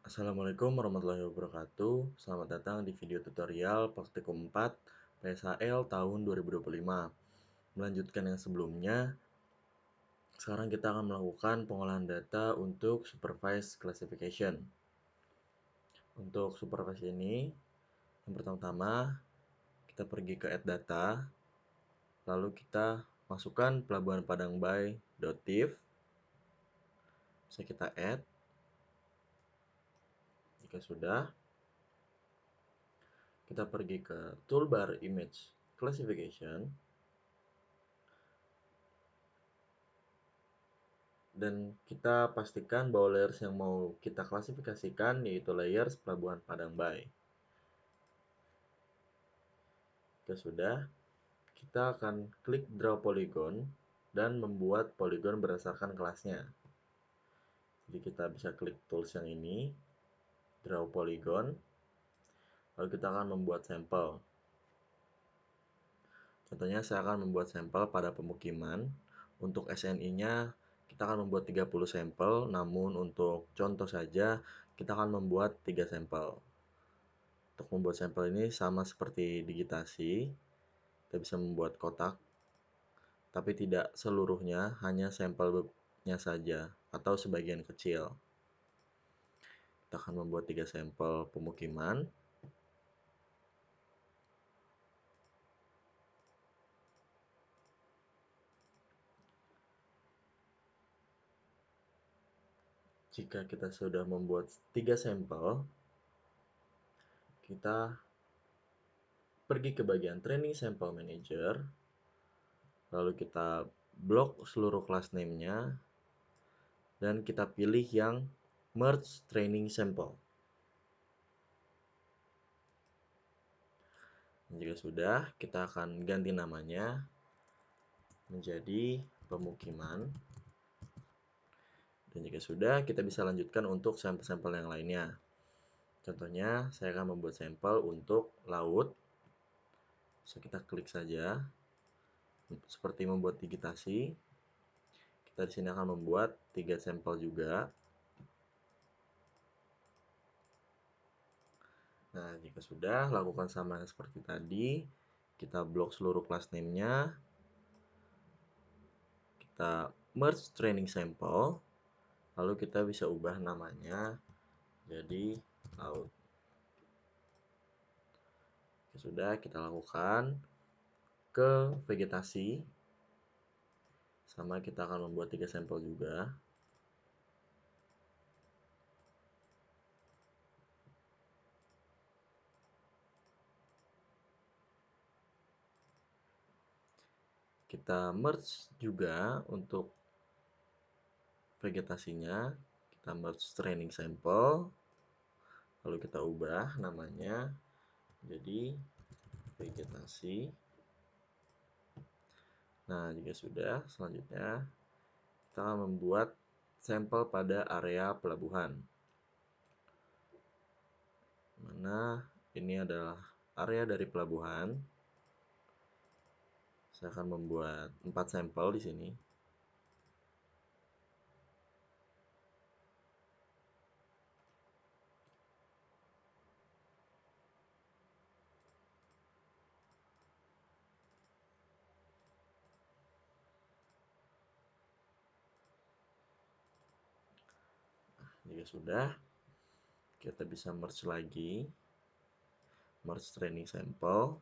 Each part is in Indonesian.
Assalamualaikum warahmatullahi wabarakatuh. Selamat datang di video tutorial praktikum 4 PSHL tahun 2025. Melanjutkan yang sebelumnya, sekarang kita akan melakukan pengolahan data untuk supervised classification. Untuk supervised ini, yang pertama-tama kita pergi ke add data, lalu kita masukkan pelabuhan Padang Bay.tif. Bisa kita add. Jika sudah, kita pergi ke toolbar image classification. Dan kita pastikan bahwa layers yang mau kita klasifikasikan yaitu layers pelabuhan Padang Bay. Jika sudah, kita akan klik draw polygon dan membuat polygon berdasarkan kelasnya. Jadi kita bisa klik tools yang ini, draw polygon, lalu kita akan membuat sampel. Contohnya saya akan membuat sampel pada pemukiman. Untuk SNI-nya kita akan membuat 30 sampel, namun untuk contoh saja kita akan membuat 3 sampel. Untuk membuat sampel ini sama seperti digitasi, kita bisa membuat kotak, tapi tidak seluruhnya, hanya sampelnya saja, atau sebagian kecil. Kita akan membuat 3 sampel pemukiman. Jika kita sudah membuat 3 sampel, kita pergi ke bagian Training Sample Manager, lalu kita blok seluruh class name-nya, dan kita pilih yang Merge Training Sample. Jika sudah, kita akan ganti namanya menjadi pemukiman. Dan jika sudah, kita bisa lanjutkan untuk sampel-sampel yang lainnya. Contohnya, saya akan membuat sampel untuk laut. So, kita klik saja, seperti membuat digitasi. Kita di sini akan membuat 3 sampel juga. Nah, jika sudah, lakukan sama seperti tadi. Kita blok seluruh class name-nya. Kita merge training sample. Lalu kita bisa ubah namanya jadi laut. Sudah, kita lakukan ke vegetasi. Sama, kita akan membuat 3 sampel juga. Kita merge juga untuk vegetasinya. Kita merge training sample. Lalu kita ubah namanya jadi vegetasi. Nah, jika sudah, selanjutnya kita akan membuat sampel pada area pelabuhan. Mana ini adalah area dari pelabuhan. Saya akan membuat 4 sampel di sini. Jika sudah, kita bisa merge lagi, merge training sample.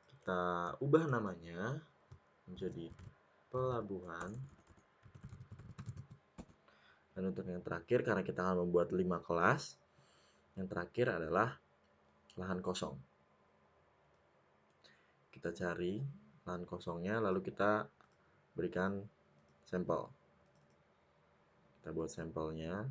Kita ubah namanya menjadi pelabuhan. Dan untuk yang terakhir, karena kita akan membuat 5 kelas, yang terakhir adalah lahan kosong. Kita cari lahan kosongnya, lalu kita berikan sampel. Kita buat sampelnya.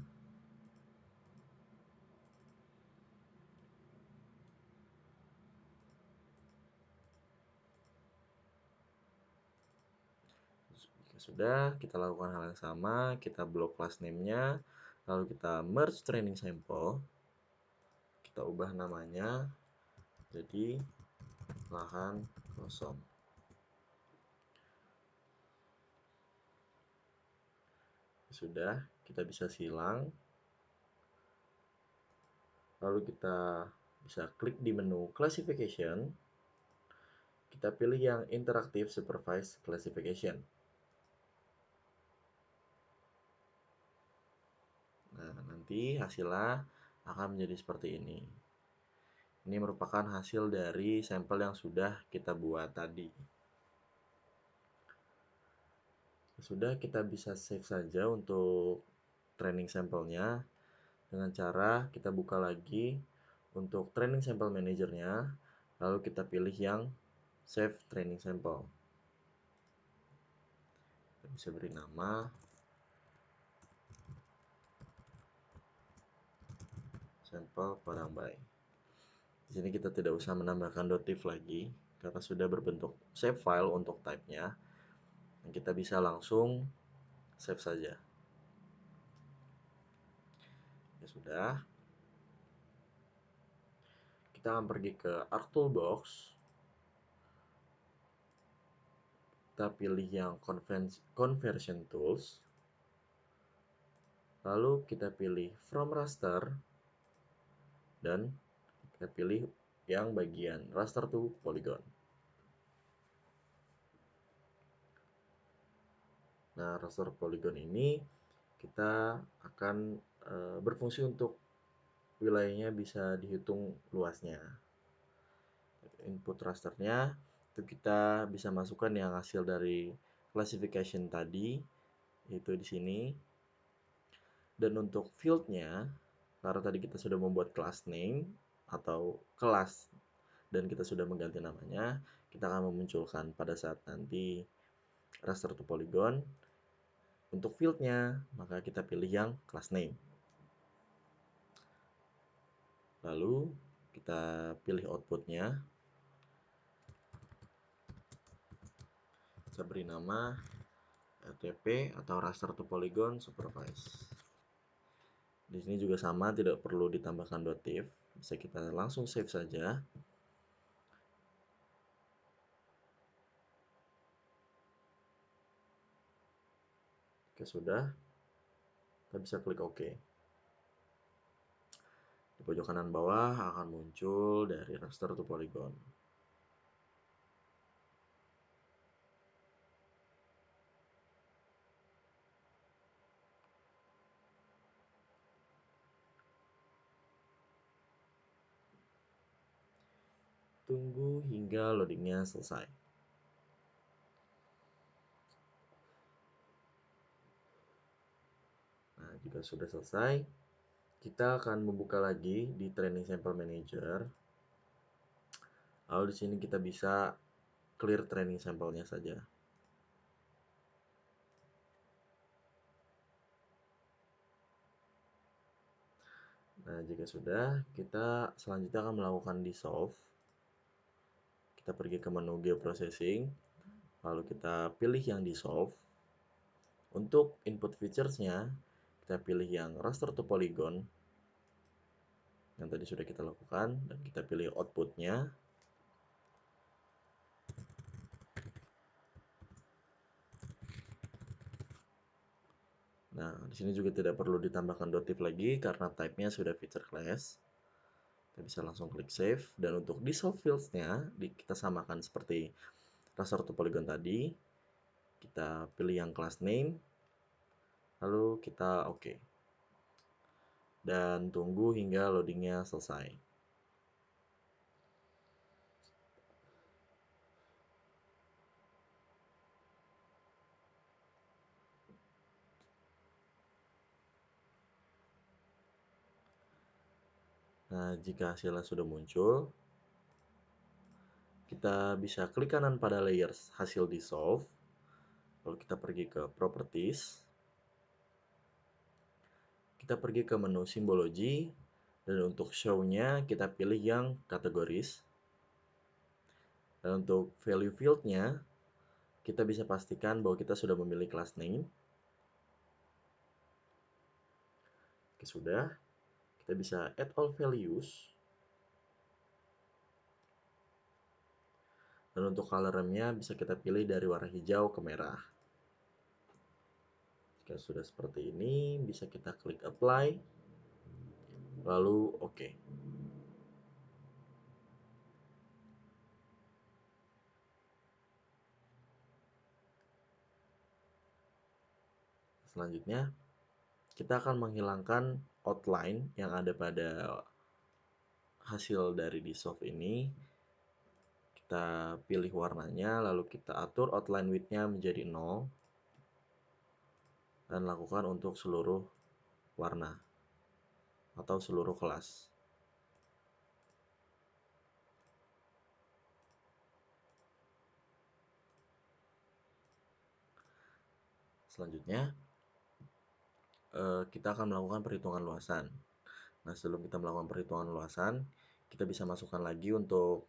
Jika sudah, kita lakukan hal yang sama. Kita blok class name-nya, lalu kita merge training sample. Kita ubah namanya jadi lahan kosong. Sudah, kita bisa silang. Lalu kita bisa klik di menu Classification. Kita pilih yang Interactive Supervised Classification. Nah, nanti hasilnya akan menjadi seperti ini. Ini merupakan hasil dari sampel yang sudah kita buat tadi. Sudah, kita bisa save saja untuk training sampelnya dengan cara kita buka lagi untuk training sample manajernya, lalu kita pilih yang save training sample. Kita bisa beri nama sampel padang bayi. Di sini kita tidak usah menambahkan .tif lagi karena sudah berbentuk save file untuk type-nya. Dan kita bisa langsung save saja. Ya sudah. Kita akan pergi ke Arc Toolbox. Kita pilih yang Conversion Tools. Lalu kita pilih From Raster. Dan kita pilih yang bagian Raster to Polygon. Nah, raster polygon ini kita akan berfungsi untuk wilayahnya bisa dihitung luasnya. Input rasternya itu kita bisa masukkan yang hasil dari classification tadi, itu di sini. Dan untuk fieldnya, karena tadi kita sudah membuat class name atau kelas dan kita sudah mengganti namanya, kita akan memunculkan pada saat nanti raster to polygon. Untuk fieldnya, maka kita pilih yang class name. Lalu kita pilih outputnya. Kita beri nama RTP atau raster to polygon supervise. Di sini juga sama, tidak perlu ditambahkan .tif. Bisa kita langsung save saja. Oke, sudah. Kita bisa klik OK. Di pojok kanan bawah akan muncul dari raster to polygon. Tunggu hingga loadingnya selesai. Nah, jika sudah selesai, kita akan membuka lagi di Training Sample Manager. Lalu di sini kita bisa clear training sampelnya saja. Nah, jika sudah, kita selanjutnya akan melakukan dissolve. Kita pergi ke menu Geoprocessing, lalu kita pilih yang dissolve. Untuk input features-nya, kita pilih yang raster to polygon yang tadi sudah kita lakukan, dan kita pilih output-nya. Nah, di sini juga tidak perlu ditambahkan .tif lagi karena type-nya sudah feature class. Kita bisa langsung klik save, dan untuk dissolve fields-nya kita samakan seperti raster to polygon tadi. Kita pilih yang class name, lalu kita OK. Dan tunggu hingga loadingnya selesai. Nah, jika hasilnya sudah muncul, kita bisa klik kanan pada layers hasil dissolve, lalu kita pergi ke properties, kita pergi ke menu symbology, dan untuk show-nya kita pilih yang kategoris. Dan untuk value field-nya, kita bisa pastikan bahwa kita sudah memilih class name. Oke, sudah. Kita bisa add all values. Dan untuk color RAM-nya bisa kita pilih dari warna hijau ke merah. Jika sudah seperti ini, bisa kita klik apply. lalu oke. Selanjutnya, kita akan menghilangkan outline yang ada pada hasil dari Dissolve ini. Kita pilih warnanya, lalu kita atur outline width-nya menjadi 0, dan lakukan untuk seluruh warna atau seluruh kelas. Selanjutnya, kita akan melakukan perhitungan luasan. Nah, sebelum kita melakukan perhitungan luasan, kita bisa masukkan lagi untuk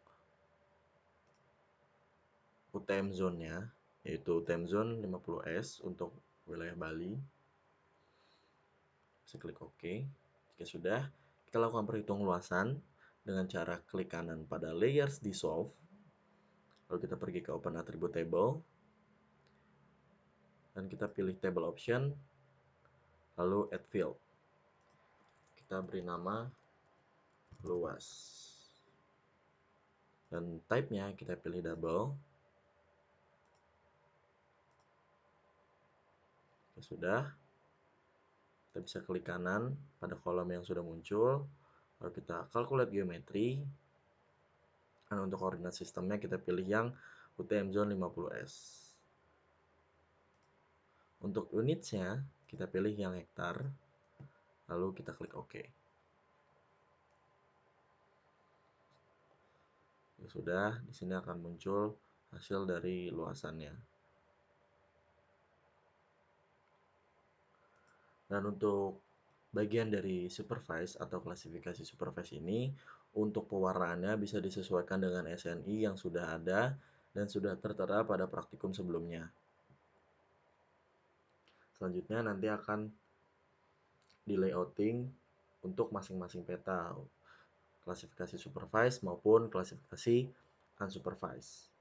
UTM zone-nya, yaitu UTM zone 50S untuk wilayah Bali. Bisa klik OK. Jika sudah, kita lakukan perhitungan luasan dengan cara klik kanan pada Layers Dissolve. Lalu kita pergi ke Open Attribute Table, dan kita pilih Table Option, lalu Add Field. Kita beri nama luas. Dan type-nya kita pilih double. Ya sudah, kita bisa klik kanan pada kolom yang sudah muncul, lalu kita calculate geometry, dan untuk koordinat sistemnya kita pilih yang UTM zone 50S. Untuk unitsnya kita pilih yang hektar, lalu kita klik OK. Ya sudah, di sini akan muncul hasil dari luasannya. Dan untuk bagian dari supervise atau klasifikasi supervise ini, untuk pewarnaannya bisa disesuaikan dengan SNI yang sudah ada dan sudah tertera pada praktikum sebelumnya. Selanjutnya nanti akan di layouting untuk masing-masing peta, klasifikasi supervise maupun klasifikasi unsupervised.